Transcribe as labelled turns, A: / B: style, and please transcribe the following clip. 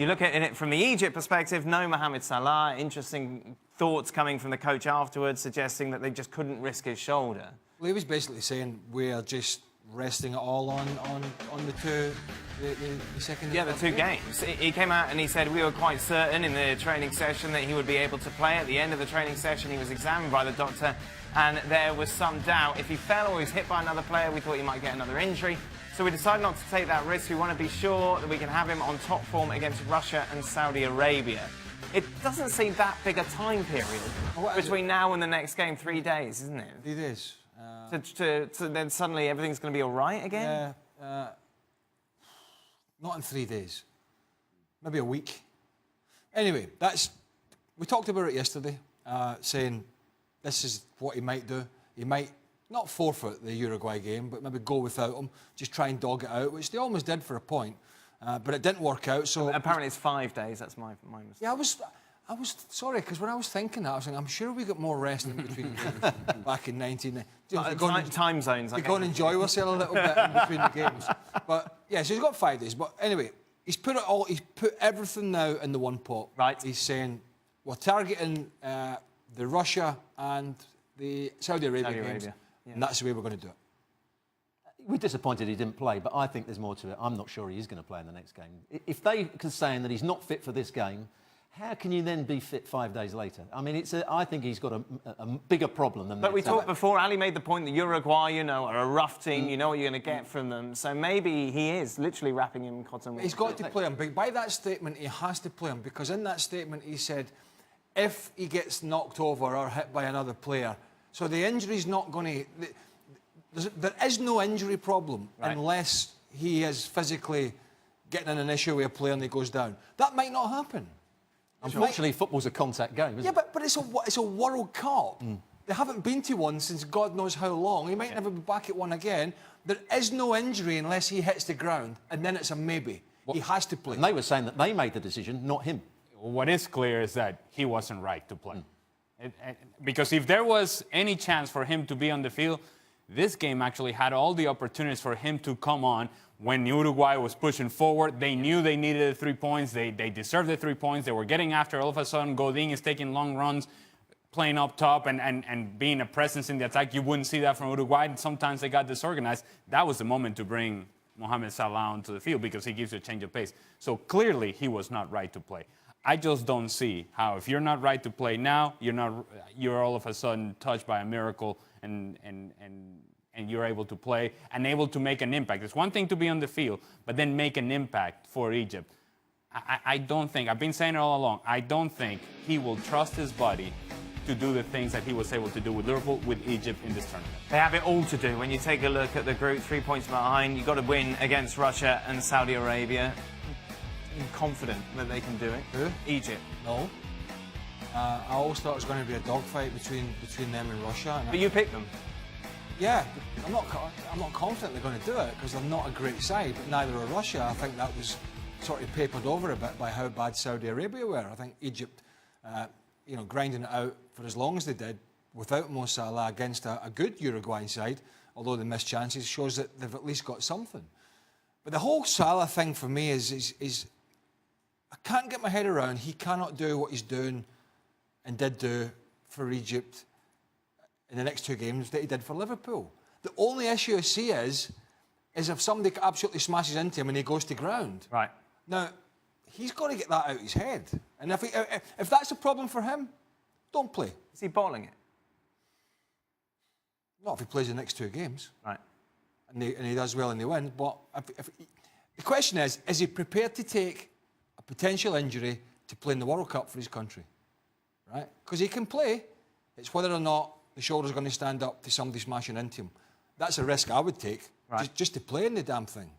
A: You look at it from the Egypt perspective, no Mohamed Salah. Interesting thoughts coming from the coach afterwards, suggesting that they just couldn't risk his shoulder.
B: Well, he was basically saying we're just resting it all on the second.
A: Yeah, the two games. He came out and he said we were quite certain in the training session that he would be able to play. At the end of the training session, he was examined by the doctor, and there was some doubt. If he fell or was hit by another player, we thought he might get another injury. So we decided not to take that risk. We want to be sure that we can have him on top form against Russia and Saudi Arabia. It doesn't seem that big a time period between now and the next game. 3 days, isn't it?
B: 3 days.
A: So then suddenly everything's going to be all right again?
B: Yeah. Not in 3 days. Maybe a week. Anyway, we talked about it yesterday, saying this is what he might do. He might not forfeit the Uruguay game, but maybe go without him, just try and dog it out, which they almost did for a point, but it didn't work out. So
A: apparently it's 5 days. That's my mistake.
B: Yeah, I was sorry, because when I was thinking that, I was thinking, I'm sure we got more rest in between games back in 1990.
A: Time zones.
B: We go and enjoy ourselves a little bit in between the games. But yeah, so he's got 5 days. But anyway, he's put everything now in the one pot.
A: Right.
B: He's saying we're targeting the Russia and the Saudi Arabia games, and that's the way we're going to do it.
C: We're disappointed he didn't play, but I think there's more to it. I'm not sure he is going to play in the next game. If they are saying that he's not fit for this game, how can you then be fit 5 days later? I mean, I think he's got a bigger problem than that.
A: But we talked before, Ali made the point that Uruguay, are a rough team, you know what you're going to get from them. So maybe he is literally wrapping him in cotton wool.
B: He's got to play him. But by that statement, he has to play him, because in that statement he said, if he gets knocked over or hit by another player, so the injury's not going to... There is no injury problem unless he is physically getting in an issue with a player and he goes down. That might not happen.
C: Unfortunately, football's a contact game, isn't it?
B: Yeah, but it's a World Cup. They haven't been to one since God knows how long. He might never be back at one again. There is no injury unless he hits the ground, and then it's a maybe. He has to play.
C: And they were saying that they made the decision, not him.
D: What is clear is that he wasn't right to play. Because if there was any chance for him to be on the field, this game actually had all the opportunities for him to come on. When Uruguay was pushing forward, they knew they needed the 3 points. They deserved the 3 points. They were getting after. All of a sudden, Godin is taking long runs, playing up top and being a presence in the attack. You wouldn't see that from Uruguay. Sometimes they got disorganized. That was the moment to bring Mohamed Salah onto the field, because he gives you a change of pace. So clearly, he was not right to play. I just don't see how, if you're not right to play now, you're all of a sudden touched by a miracle and you're able to play and able to make an impact. It's one thing to be on the field, but then make an impact for Egypt. I don't think, I've been saying it all along, I don't think he will trust his body to do the things that he was able to do with Liverpool, with Egypt in this tournament.
A: They have it all to do. When you take a look at the group, 3 points behind, you've got to win against Russia and Saudi Arabia. I'm confident that they can do it.
B: Who?
A: Egypt.
B: No. I always thought it was going to be a dogfight between them and Russia.
A: But you picked them.
B: Yeah, I'm not confident they're going to do it, because they're not a great side, but neither are Russia. I think that was sort of papered over a bit by how bad Saudi Arabia were. I think Egypt, grinding it out for as long as they did without Mo Salah against a good Uruguayan side, although they missed chances, shows that they've at least got something. But the whole Salah thing for me is I can't get my head around. He cannot do what he's doing and did do for Egypt in the next 2 games that he did for Liverpool. The only issue I see is if somebody absolutely smashes into him and he goes to ground.
A: Right.
B: Now, he's got to get that out of his head. And if that's a problem for him, don't play.
A: Is he bottling it?
B: Not if he plays the next 2 games.
A: Right.
B: And he does well and they win. But the question is he prepared to take a potential injury to play in the World Cup for his country? Right? Because he can play. It's whether or not the shoulder's going to stand up to somebody smashing into him. That's a risk I would take, just to play in the damn thing.